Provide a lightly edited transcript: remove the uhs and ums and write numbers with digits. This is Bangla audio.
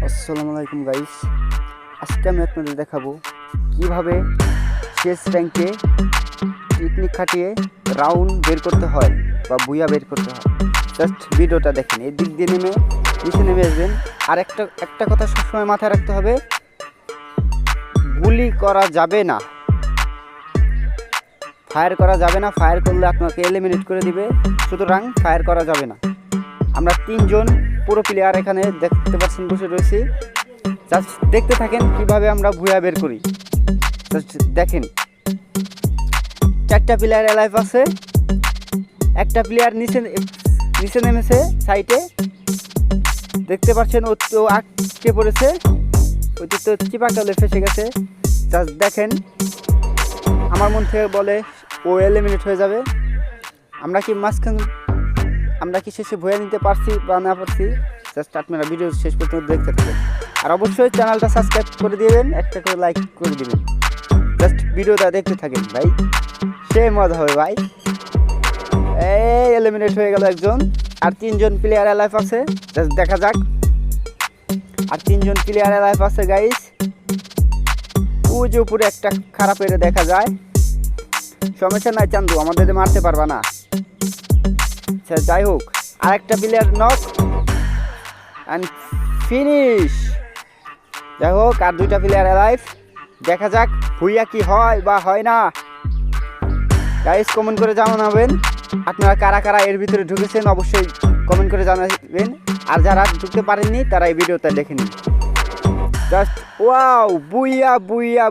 আসসালামু আলাইকুম গাইস, আজকে আমি আপনাদের দেখাবো কিভাবে শেষ র্যাঙ্কে টেকনিক খাটিয়ে রাউন্ড বের করতে হয় বা বুয়া বের করতে হয়। জাস্ট ভিডিওটা দেখেন, এই দিক দিয়ে নিচে নেমে আসবেন। আর একটা কথা সবসময় মাথায় রাখতে হবে, গুলি করা যাবে না, ফায়ার করা যাবে না। ফায়ার করলে আপনাকে এলিমিনেট করে দিবে, সুতরাং ফায়ার করা যাবে না। আমরা তিনজন পুরো প্লেয়ার এখানে দেখতে পাচ্ছেন বসে রয়েছি। জাস্ট দেখতে থাকেন কিভাবে আমরা ভুয়া বের করি। জাস্ট দেখেন, 4টা প্লেয়ার লাইফ আছে, একটা প্লেয়ার নিচে নেমেছে সাইটে, দেখতে পাচ্ছেন ও তো আটকে পড়েছে, ওই তো চিপাকালে ফেসে গেছে। জাস্ট দেখেন, আমার মন থেকে বলে ও এলিমিনেট হয়ে যাবে। আমরা কি শেষে ভুয়া নিতে পারছি বা না পারছি, জাস্ট আপনারা ভিডিও শেষ পর্যন্ত দেখতে থাকেন। আর অবশ্যই চ্যানেলটা সাবস্ক্রাইব করে দিবেন, একটা করে লাইক করে দিবেন। জাস্ট ভিডিওটা দেখতে থাকেন ভাই, সে মজা হবে ভাই। এই এলিমিনেট হয়ে গেল একজন, আর 3জন প্লেয়ার লাইফ আছে। জাস্ট দেখা যাক, আর 3জন প্লেয়ার লাইফ আছে গাইস। ওই যে উপরে একটা খারাপ এর দেখা যায়, সমস্যা নাই চান্দু, আমাদের মারতে পারবা না। যাই হোক, আরেকটা প্লেয়ার নক অ্যান্ড ফিনিশ। যাই হোক, আর 2টা প্লেয়ার লাইফ। দেখা যাক ভুইয়া কি হয় বা হয় না। গাইস কমেন্ট করে জানাবেন আপনারা কারা কারা এর ভিতরে ঢুকেছেন, অবশ্যই কমেন্ট করে জানাবেন। আর যারা ঢুকতে পারেননি তারা এই ভিডিওটা দেখে নিন। জাস্ট ওয়াও, বুইয়া বুইয়া।